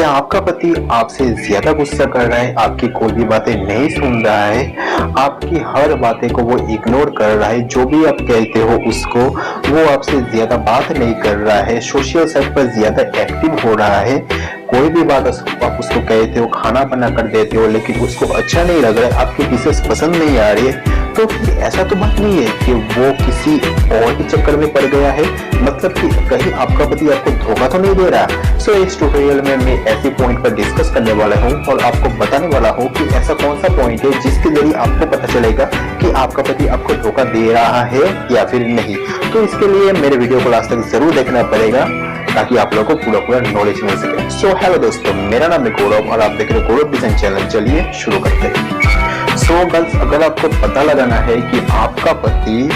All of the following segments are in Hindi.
क्या आपका पति आपसे ज्यादा गुस्सा कर रहा है, आपकी कोई भी बातें नहीं सुन रहा है, आपकी हर बातें को वो इग्नोर कर रहा है, जो भी आप कहते हो उसको वो आपसे ज्यादा बात नहीं कर रहा है, सोशल साइट पर ज्यादा एक्टिव हो रहा है, कोई भी बात आप उसको कहते हो, खाना बना कर देते हो लेकिन उसको अच्छा नहीं लग रहा है, आपकी डिशेस पसंद नहीं आ रही है, तो ऐसा तो बात नहीं है कि वो किसी और के चक्कर में पड़ गया है, मतलब कि कहीं आपका पति आपको धोखा तो नहीं दे रहा। सो इस ट्यूटोरियल में मैं ऐसे पॉइंट पर डिस्कस करने वाला हूँ और आपको बताने वाला हूँ कि ऐसा कौन सा पॉइंट है जिसके जरिए आपको पता चलेगा कि आपका पति आपको धोखा दे रहा है या फिर नहीं। तो इसके लिए मेरे वीडियो को लास्ट तक जरूर देखना पड़ेगा ताकि आप लोगों को पूरा नॉलेज मिल सके। सो हेलो दोस्तों, मेरा नाम है गौरव और आप देख रहे हो गौरव डिजाइन चैनल। चलिए शुरू करते हैं। सो गर्ल्स, अगर आपको पता लगाना है कि आपका पति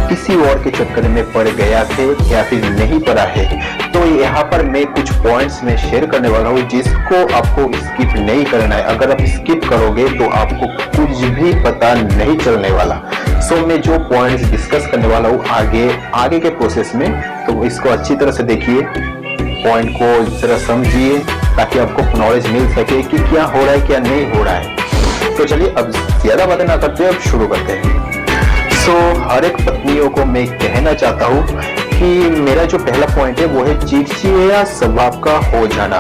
किसी और के चक्कर में पड़ गया है या फिर नहीं पड़ा है, तो यहाँ पर मैं कुछ पॉइंट्स में शेयर करने वाला हूँ जिसको आपको स्किप नहीं करना है। अगर आप स्किप करोगे तो आपको कुछ भी पता नहीं चलने वाला। सो मैं जो पॉइंट्स डिस्कस करने वाला हूँ आगे के प्रोसेस में, तो इसको अच्छी तरह से देखिए, पॉइंट को जरा समझिए ताकि आपको नॉलेज मिल सके कि क्या हो रहा है क्या नहीं हो रहा है। तो चलिए अब ज्यादा बातें ना करते अब शुरू करते हैं। सो हर एक पत्नियों को मैं कहना चाहता हूँ कि मेरा जो पहला पॉइंट है वो है चिड़चिड़ा स्वभाव का हो जाना।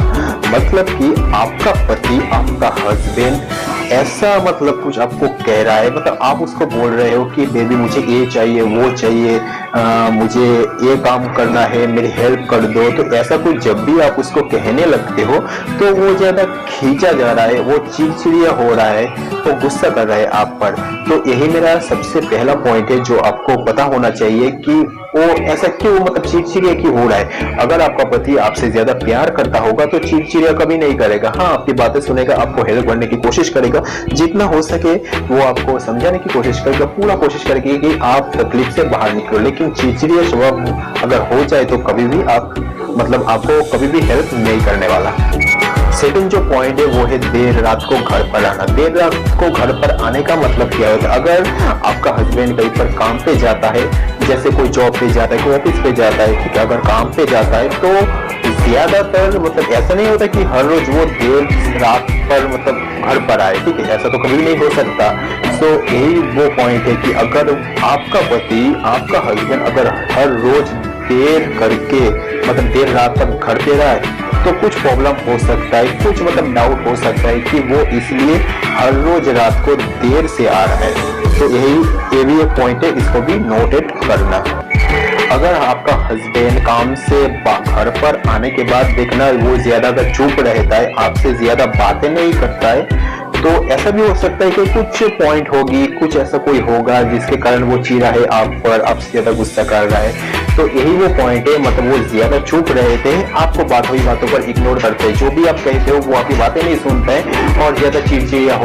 मतलब कि आपका पति, आपका हस्बैंड ऐसा मतलब कुछ आपको कह रहा है, मतलब आप उसको बोल रहे हो कि बेबी मुझे ये चाहिए वो चाहिए, मुझे ये काम करना है, मेरी हेल्प कर दो। तो ऐसा कुछ जब भी आप उसको कहने लगते हो तो वो ज्यादा खींचा जा रहा है, वो चिड़चिड़िया हो रहा है, वो गुस्सा कर रहा है आप पर। तो यही मेरा सबसे पहला पॉइंट है जो आपको पता होना चाहिए कि वो ऐसा क्यों, मतलब चिड़चिड़िया क्यों हो रहा है। अगर आपका पति आपसे ज्यादा प्यार करता होगा तो चिड़चिड़िया कभी नहीं करेगा। हाँ, आपकी बातें सुनेगा, आपको हेल्प करने की कोशिश करेगा, जितना हो सके वो आपको समझाने की कोशिश करेगा, पूरा कोशिश करेगी कि आप तकलीफ से बाहर निकलो। लेकिन चिड़चिड़िया स्वभाव अगर हो जाए तो कभी भी आप, मतलब आपको कभी भी हेल्प नहीं करने वाला। सेकंड जो पॉइंट है वो है देर रात को घर पर आना। देर रात को घर पर आने का मतलब क्या होता है? अगर आपका हस्बैंड कहीं पर काम पे जाता है, जैसे कोई जॉब पे जाता है, कोई ऑफिस पे जाता है, ठीक है, अगर काम पे जाता है तो ज्यादातर मतलब ऐसा नहीं होता कि हर रोज वो देर रात पर मतलब घर पर आए, ठीक है, ऐसा तो कभी नहीं हो सकता। सो यही वो पॉइंट है कि अगर आपका पति, आपका हस्बैंड अगर हर रोज देर करके मतलब देर रात तक घर पे रहा है तो कुछ प्रॉब्लम हो सकता है, कुछ मतलब डाउट हो सकता है कि वो इसलिए हर रोज रात को देर से आ रहा है। तो ये भी एक पॉइंट है, इसको भी नोटेट करना। अगर आपका हस्बैंड काम से घर पर आने के बाद देखना वो ज्यादा चुप रहता है, आपसे ज्यादा बातें नहीं करता है, तो ऐसा भी हो सकता है कि कुछ पॉइंट होगी, कुछ ऐसा कोई होगा जिसके कारण वो चिढ़ा है आप पर, आपसे ज्यादा गुस्सा कर रहा है। तो यही वो पॉइंट है, मतलब वो ज्यादा चुप रहते हैं, आपको बात हुई बातों पर इग्नोर करते हैं, जो भी आप कहते हो वो आपकी बातें नहीं सुनते हैं और ज्यादा चिड़चिड़िया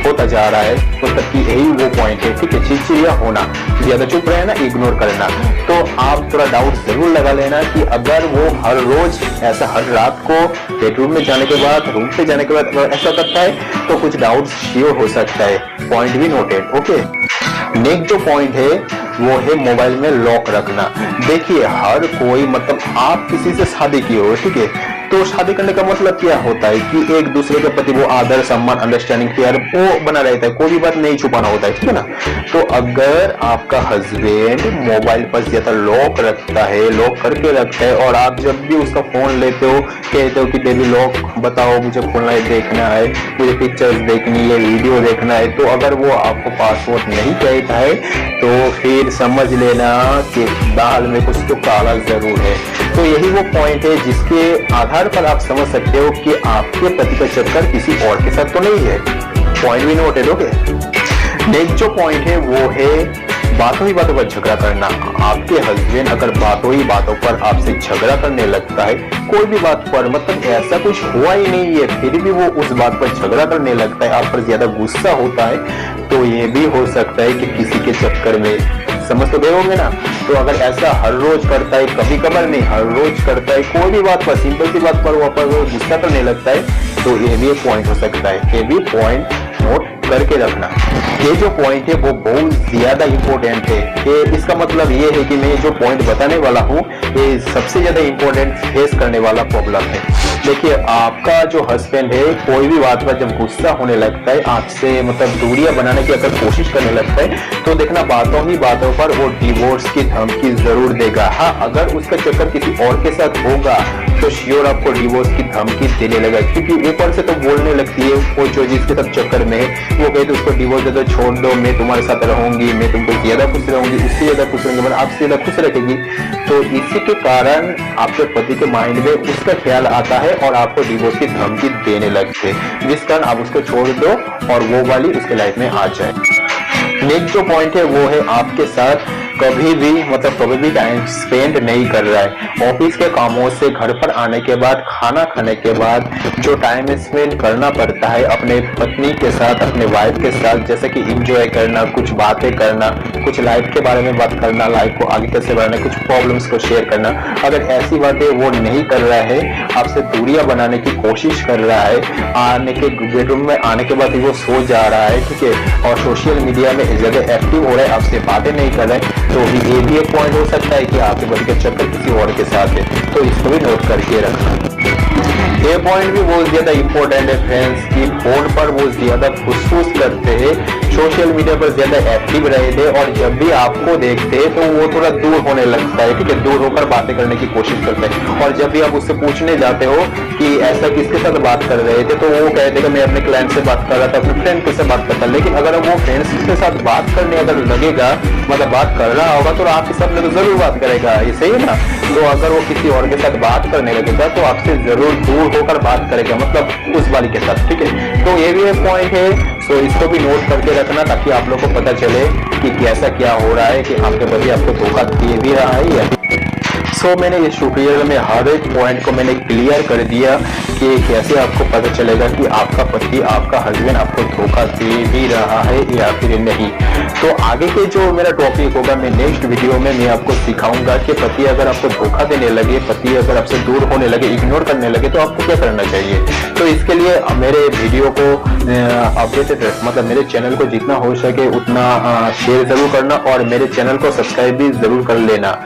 होता जा रहा है। तो तब की यही वो पॉइंट है, ठीक है, चिड़चिड़िया होना, ज्यादा चुप रहना, इग्नोर करना। तो आप थोड़ा डाउट जरूर लगा लेना कि अगर वो हर रोज ऐसा हर रात को बेडरूम में जाने के बाद, रूम पे जाने के बाद अगर ऐसा करता है तो कुछ डाउट श्योर हो सकता है। पॉइंट भी नोटेड। ओके, नेक्स्ट जो पॉइंट है वो है मोबाइल में लॉक रखना। देखिए हर कोई, मतलब आप किसी से शादी किए हो, ठीक है, तो शादी करने का मतलब क्या होता है कि एक दूसरे के प्रति वो आदर, सम्मान, अंडरस्टैंडिंग, प्यार वो बना रहता है, कोई भी बात नहीं छुपाना होता है, ठीक है ना। तो अगर आपका हस्बैंड मोबाइल पर ज्यादा लॉक रखता है, लॉक करके रखता है, और आप जब भी उसका फोन लेते हो कहते हो कि बेबी लॉक बताओ, मुझे खोलना है, देखना है, मुझे पिक्चर्स देखनी है, वीडियो देखना है, तो अगर वो आपको पासवर्ड नहीं कहता है तो फिर समझ लेना कि दाल में कुछ तो काला जरूर है। तो यही वो पॉइंट है जिसके आधार पर आप समझ सकते हो कि आपके पति का चक्कर किसी और के साथ तो नहीं है। पॉइंट भी नोटेड। ओके, नेक्स्ट जो पॉइंट है वो है बातों ही बातों पर झगड़ा करना। आपके हस्बैंड अगर बातों ही बातों पर आपसे झगड़ा करने लगता है, कोई भी बात पर, मतलब ऐसा कुछ हुआ ही नहीं है फिर भी वो उस बात पर झगड़ा करने लगता है, आप पर ज्यादा गुस्सा होता है, तो ये भी हो सकता है कि किसी के चक्कर में, समझ तो गए होंगे ना। तो अगर ऐसा हर रोज करता है, कभी कभार नहीं, हर रोज करता है, कोई भी बात पर, सिंपल सी बात पर वो गुस्सा करने लगता है, तो ये भी एक पॉइंट हो सकता है। ये भी पॉइंट नोट करके रखना। ये जो पॉइंट है वो बहुत ज्यादा इंपॉर्टेंट है। कि इसका मतलब ये है कि मैं जो पॉइंट बताने वाला हूँ ये सबसे ज्यादा इंपॉर्टेंट फेस करने वाला प्रॉब्लम है। देखिए, आपका जो हस्बैंड है कोई भी बात पर जब गुस्सा होने लगता है, आपसे मतलब दूरियां बनाने की अगर कोशिश करने लगता है, तो देखना बातों ही बातों पर वो डिवोर्स की धमकी जरूर देगा। हाँ, अगर उसका चक्कर किसी और के साथ होगा तो श्योर आपको डिवोर्स की धमकी देने लगा, क्योंकि ऊपर से तो बोलने लगती है वो जो जिसके साथ चक्कर में है, वो कहते उसको डिवोर्स दे दो, छोड़ दो, मैं तुम्हारे साथ रहूंगी, मैं तुमको ज्यादा खुश रहूंगी, उससे ज्यादा खुश रहूंगी, मतलब आपसे ज्यादा खुश रखेगी। तो इसी के कारण आपके पति के माइंड में उसका ख्याल आता है और आपको डिवोर्स की धमकी देने लगते हैं, जिस कारण आप उसको छोड़ दो और वो वाली उसके लाइफ में आ जाए। नेक्स्ट जो पॉइंट है वो है आपके साथ कभी भी टाइम स्पेंड नहीं कर रहा है। ऑफिस के कामों से घर पर आने के बाद, खाना खाने के बाद जो टाइम स्पेंड करना पड़ता है अपने पत्नी के साथ, अपने वाइफ के साथ, जैसे कि एंजॉय करना, कुछ बातें करना, कुछ लाइफ के बारे में बात करना, लाइफ को आगे कैसे बढ़ाना, कुछ प्रॉब्लम्स को शेयर करना, अगर ऐसी बातें वो नहीं कर रहा है, आपसे दूरियां बनाने की कोशिश कर रहा है, आने के बेडरूम में आने के बाद वो सो जा रहा है, ठीक है, और सोशल मीडिया में ज्यादा एक्टिव हो रहा है, आपसे बातें नहीं कर रहा है, तो ये भी एक पॉइंट हो सकता है कि आपके पति का चक्कर किसी और के साथ है। तो इसको भी नोट करके रखना। ये पॉइंट भी बहुत ज्यादा इंपॉर्टेंट है फ्रेंड्स, कि फोन पर वो ज्यादा फुसफुस करते हैं, सोशल मीडिया पर ज्यादा एक्टिव रहते हैं, और जब भी आपको देखते हैं तो वो थोड़ा दूर होने लगता है, ठीक है, दूर होकर बातें करने की कोशिश करते हैं। और जब भी आप उससे पूछने जाते हो कि ऐसा किसके साथ बात कर रहे थे, तो वो कहते हैं मैं अपने क्लाइंट से बात कर रहा था, अपने फ्रेंड के साथ बात करता। लेकिन अगर वो फ्रेंड्स के साथ बात करने अगर लगेगा, मतलब बात कर रहा होगा, तो आपके सामने तो जरूर बात करेगा, ये सही है ना। तो अगर वो किसी और के साथ बात करने लगेगा तो आपसे जरूर दूर होकर बात करेगा, मतलब उस वाली के साथ, ठीक है। तो ये भी एक पॉइंट है, तो इसको भी नोट करके रखना, ताकि आप लोग को पता चले कि कैसा क्या हो रहा है, कि आपके पति आपको धोखा दे भी रहा है या मैंने इस ट्यूटोरियल में हर एक पॉइंट को मैंने क्लियर कर दिया कि कैसे आपको पता चलेगा कि आपका पति, आपका हस्बैंड आपको धोखा दे भी रहा है या फिर नहीं। तो आगे के जो मेरा टॉपिक होगा, मैं नेक्स्ट वीडियो में मैं आपको सिखाऊंगा कि पति अगर आपको धोखा देने लगे, पति अगर आपसे दूर होने लगे, इग्नोर करने लगे, तो आपको क्या करना चाहिए। तो इसके लिए मेरे वीडियो को अपडेटेड, मतलब मेरे चैनल को जितना हो सके उतना शेयर जरूर करना, और मेरे चैनल को सब्सक्राइब भी जरूर कर लेना।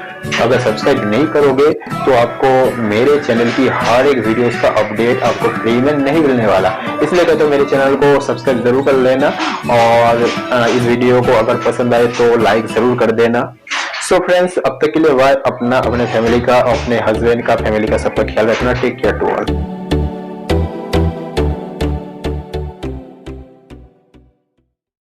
अगर सब्सक्राइब नहीं करोगे तो आपको मेरे चैनल की हर एक वीडियोस का अपडेट आपको फ्री में नहीं मिलने वाला, इसलिए कहते हो मेरे चैनल को सब्सक्राइब जरूर कर लेना, और इस वीडियो को अगर पसंद आए तो लाइक जरूर कर देना। सो फ्रेंड्स, अब तक के लिए अपने फैमिली का, अपने हस्बैंड का, फैमिली का सबका ख्याल रखना। Take care to all.